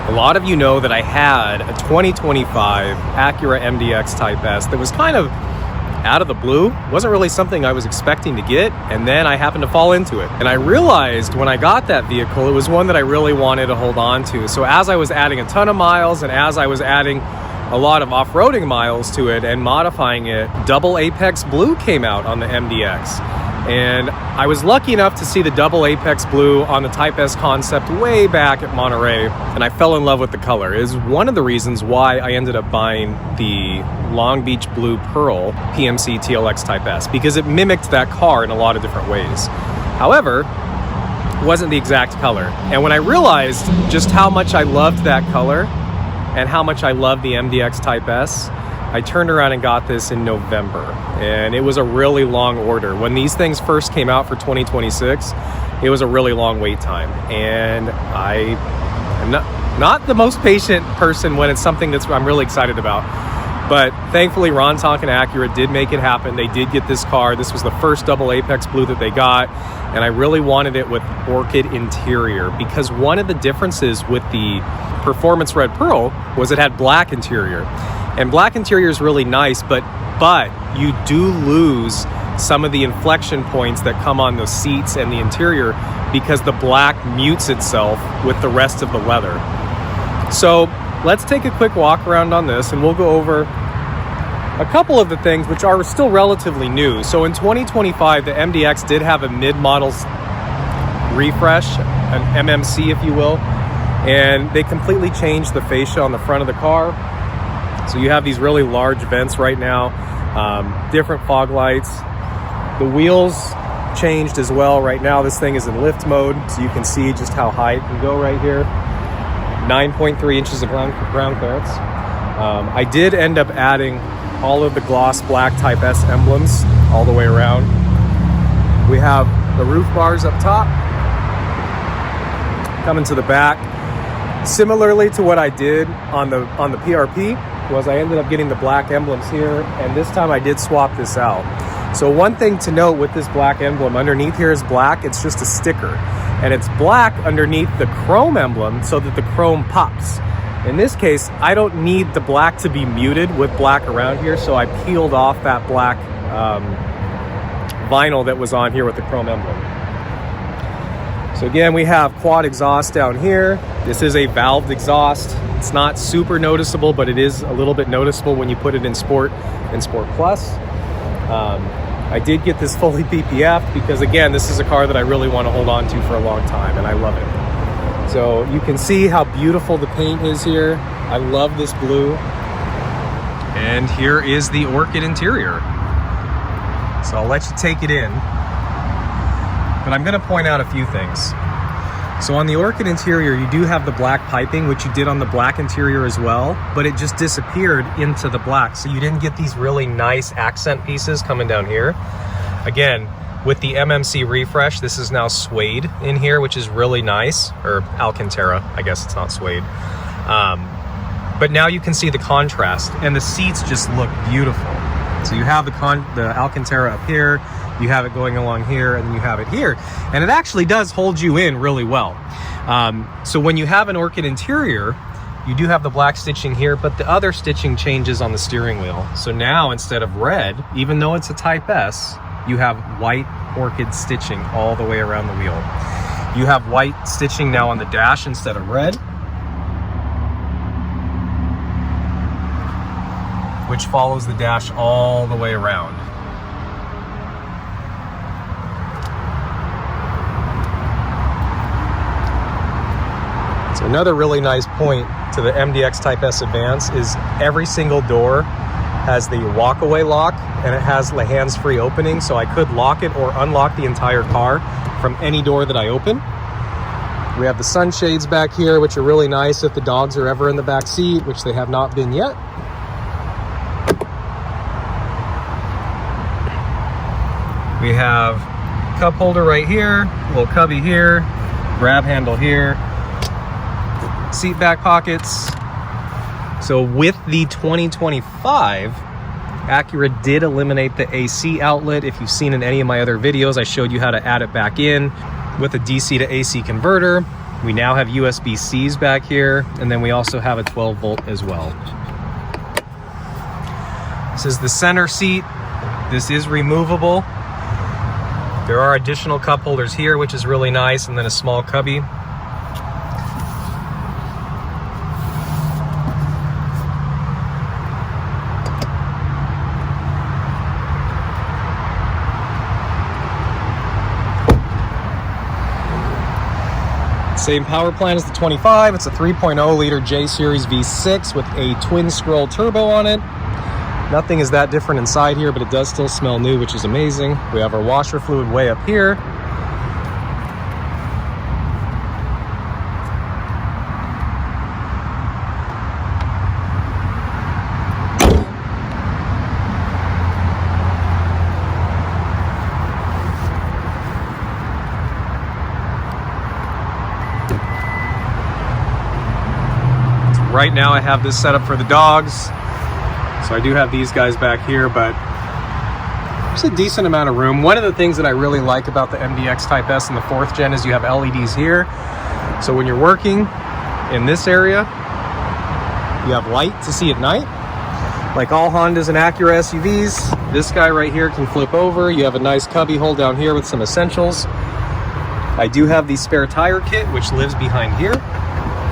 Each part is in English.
A lot of you know that I had a 2025 Acura MDX Type S that was kind of out of the blue. Wasn't really something I was expecting to get, and then I happened to fall into it. And I realized when I got that vehicle, it was one that I really wanted to hold on to. So as I was adding a ton of miles and as I was adding a lot of off-roading miles to it and modifying it, Double Apex Blue came out on the MDX. And I was lucky enough to see the Double Apex Blue on the Type S concept way back at Monterey, and I fell in love with the color. It is one of the reasons why I ended up buying the Long Beach Blue Pearl PMC TLX Type S, because it mimicked that car in a lot of different ways. However, it wasn't the exact color. And when I realized just how much I loved that color and how much I loved the MDX Type S, I turned around and got this in November, and it was a really long order. When these things first came out for 2026, it was a really long wait time, and I am not the most patient person when it's something that's I'm really excited about. But thankfully, Ron Tonkin Acura did make it happen. They did get this car. This was the first Double Apex Blue that they got, and I really wanted it with Orchid interior, because one of the differences with the Performance Red Pearl was it had black interior. And black interior is really nice, but you do lose some of the inflection points that come on the seats and the interior because the black mutes itself with the rest of the leather. So let's take a quick walk around on this, and we'll go over a couple of the things which are still relatively new. So in 2025, the MDX did have a mid-models refresh, an MMC if you will, and they completely changed the fascia on the front of the car. So you have these really large vents right now, different fog lights. The wheels changed as well. Right now this thing is in lift mode, so you can see just how high it can go right here. 9.3 inches of ground clearance. I did end up adding all of the gloss black Type S emblems all the way around. We have the roof bars up top, coming to the back. Similarly to what I did on the PRP, was I ended up getting the black emblems here, and this time I did swap this out. So one thing to note with this black emblem, underneath here is black, it's just a sticker. And it's black underneath the chrome emblem so that the chrome pops. In this case, I don't need the black to be muted with black around here, so I peeled off that black vinyl that was on here with the chrome emblem. So again, we have quad exhaust down here. This is a valved exhaust. It's not super noticeable, but it is a little bit noticeable when you put it in Sport and Sport Plus. I did get this fully PPF'd because, again, this is a car that I really want to hold on to for a long time, and I love it. So you can see how beautiful the paint is here. I love this blue. And here is the Orchid interior. So I'll let you take it in. But I'm going to point out a few things. So on the Orchid interior, you do have the black piping, which you did on the black interior as well, but it just disappeared into the black. So you didn't get these really nice accent pieces coming down here. Again, with the MMC refresh, this is now suede in here, which is really nice, or Alcantara, I guess it's not suede. But now you can see the contrast, and the seats just look beautiful. So you have the Alcantara up here, you have it going along here, and you have it here. And it actually does hold you in really well. So when you have an Orchid interior, you do have the black stitching here, but the other stitching changes on the steering wheel. So now instead of red, even though it's a Type S, you have white Orchid stitching all the way around the wheel. You have white stitching now on the dash instead of red, which follows the dash all the way around. So another really nice point to the MDX Type S Advance is every single door has the walkaway lock, and it has the hands-free opening, so I could lock it or unlock the entire car from any door that I open. We have the sunshades back here, which are really nice if the dogs are ever in the back seat, which they have not been yet. We have cup holder right here, little cubby here, grab handle here, seat back pockets. So with the 2025, Acura did eliminate the AC outlet. If you've seen in any of my other videos, I showed you how to add it back in with a DC to AC converter. We now have USB-Cs back here, and then we also have a 12 volt as well. This is the center seat. This is removable. There are additional cup holders here, which is really nice, and then a small cubby. Same power plant as the 25. It's a 3.0 liter J Series V6 with a twin scroll turbo on it. Nothing is that different inside here, but it does still smell new, which is amazing. We have our washer fluid way up here. Right now I have this set up for the dogs, so I do have these guys back here, but there's a decent amount of room. One of the things that I really like about the MDX Type S in the 4th gen is you have LEDs here, so when you're working in this area, you have light to see at night. Like all Hondas and Acura SUVs, this guy right here can flip over. You have a nice cubby hole down here with some essentials. I do have the spare tire kit, which lives behind here.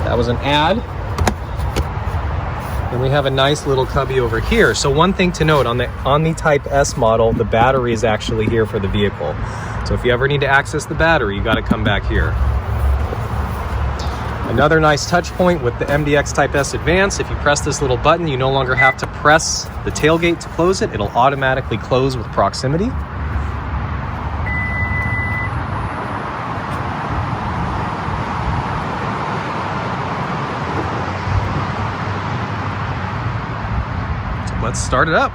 That was an ad. And we have a nice little cubby over here. So one thing to note, on the Type S model, the battery is actually here for the vehicle. So if you ever need to access the battery, you got to come back here. Another nice touch point with the MDX Type S Advance, if you press this little button, you no longer have to press the tailgate to close it. It'll automatically close with proximity. Let's start it up.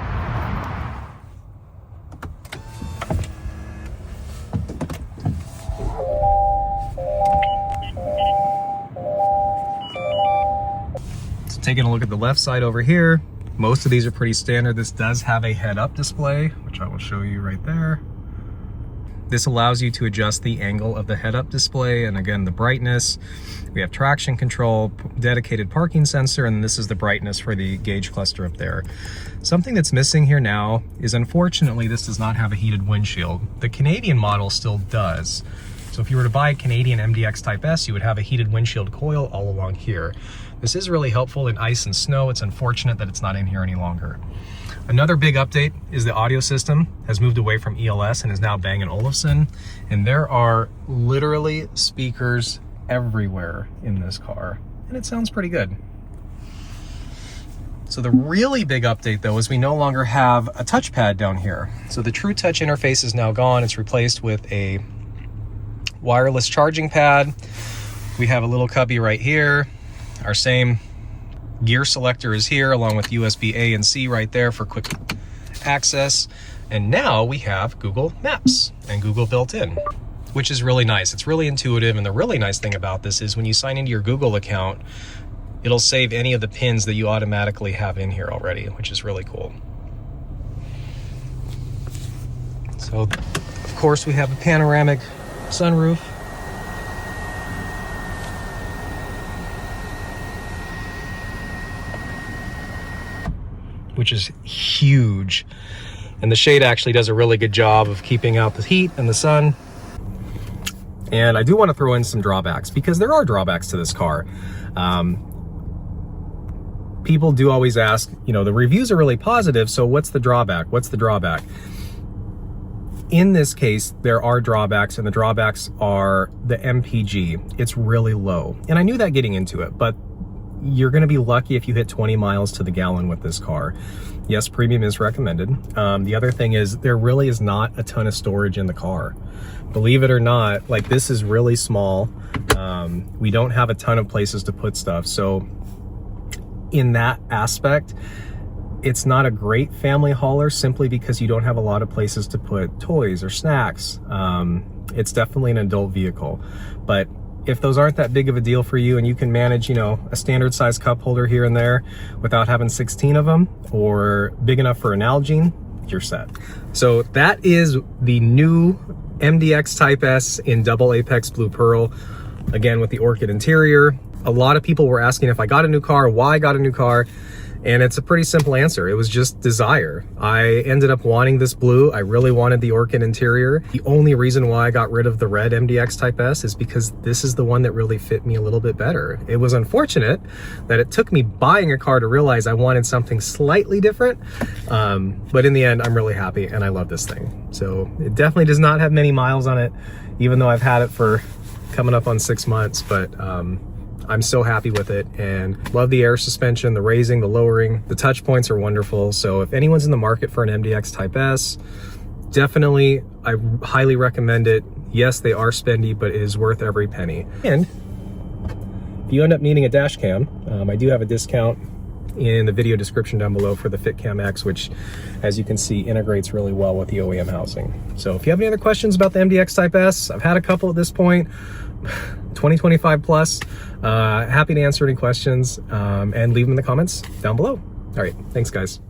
So taking a look at the left side over here, most of these are pretty standard. This does have a head-up display, which I will show you right there. This allows you to adjust the angle of the head-up display and again the brightness. We have traction control, dedicated parking sensor, and this is the brightness for the gauge cluster up there. Something that's missing here now is, unfortunately, this does not have a heated windshield. The Canadian model still does. So if you were to buy a Canadian MDX Type S, you would have a heated windshield coil all along here. This is really helpful in ice and snow. It's unfortunate that it's not in here any longer. Another big update is the audio system has moved away from ELS and is now Bang & Olufsen. And there are literally speakers everywhere in this car. And it sounds pretty good. So the really big update though is we no longer have a touchpad down here. So the True Touch interface is now gone. It's replaced with a wireless charging pad. We have a little cubby right here. Our same gear selector is here along with USB A and C right there for quick access. And now we have Google Maps and Google built in, which is really nice. It's really intuitive. And the really nice thing about this is when you sign into your Google account, it'll save any of the pins that you automatically have in here already, which is really cool. So of course we have a panoramic sunroof. Which is huge. And the shade actually does a really good job of keeping out the heat and the sun. And I do want to throw in some drawbacks because there are drawbacks to this car. People do always ask, you know, the reviews are really positive, so what's the drawback? What's the drawback? In this case, there are drawbacks, and the drawbacks are the MPG. It's really low. And I knew that getting into it, but you're going to be lucky if you hit 20 miles to the gallon with this car. Yes, premium is recommended. The other thing is there really is not a ton of storage in the car. Believe it or not, like this is really small. We don't have a ton of places to put stuff. So in that aspect, it's not a great family hauler simply because you don't have a lot of places to put toys or snacks. It's definitely an adult vehicle, but if those aren't that big of a deal for you and you can manage, you know, a standard size cup holder here and there without having 16 of them or big enough for an Nalgene, you're set. So that is the new MDX Type S in double Apex Blue Pearl. again with the Orchid interior. A lot of people were asking if I got a new car, why I got a new car, and it's a pretty simple answer. It was just desire. I ended up wanting this blue. I really wanted the Orchid interior. The only reason why I got rid of the red MDX Type S is because this is the one that really fit me a little bit better. It was unfortunate that it took me buying a car to realize I wanted something slightly different, but in the end, I'm really happy and I love this thing. So it definitely does not have many miles on it, even though I've had it for coming up on 6 months, but I'm so happy with it and love the air suspension, the raising, the lowering. The touch points are wonderful. So if anyone's in the market for an MDX Type S, definitely, I highly recommend it. Yes, they are spendy, but it is worth every penny. And if you end up needing a dash cam, I do have a discount in the video description down below for the FitCam X, which, as you can see, integrates really well with the OEM housing. So if you have any other questions about the MDX Type S, I've had a couple at this point, 2025 plus. Happy to answer any questions, and leave them in the comments down below. All right, thanks guys.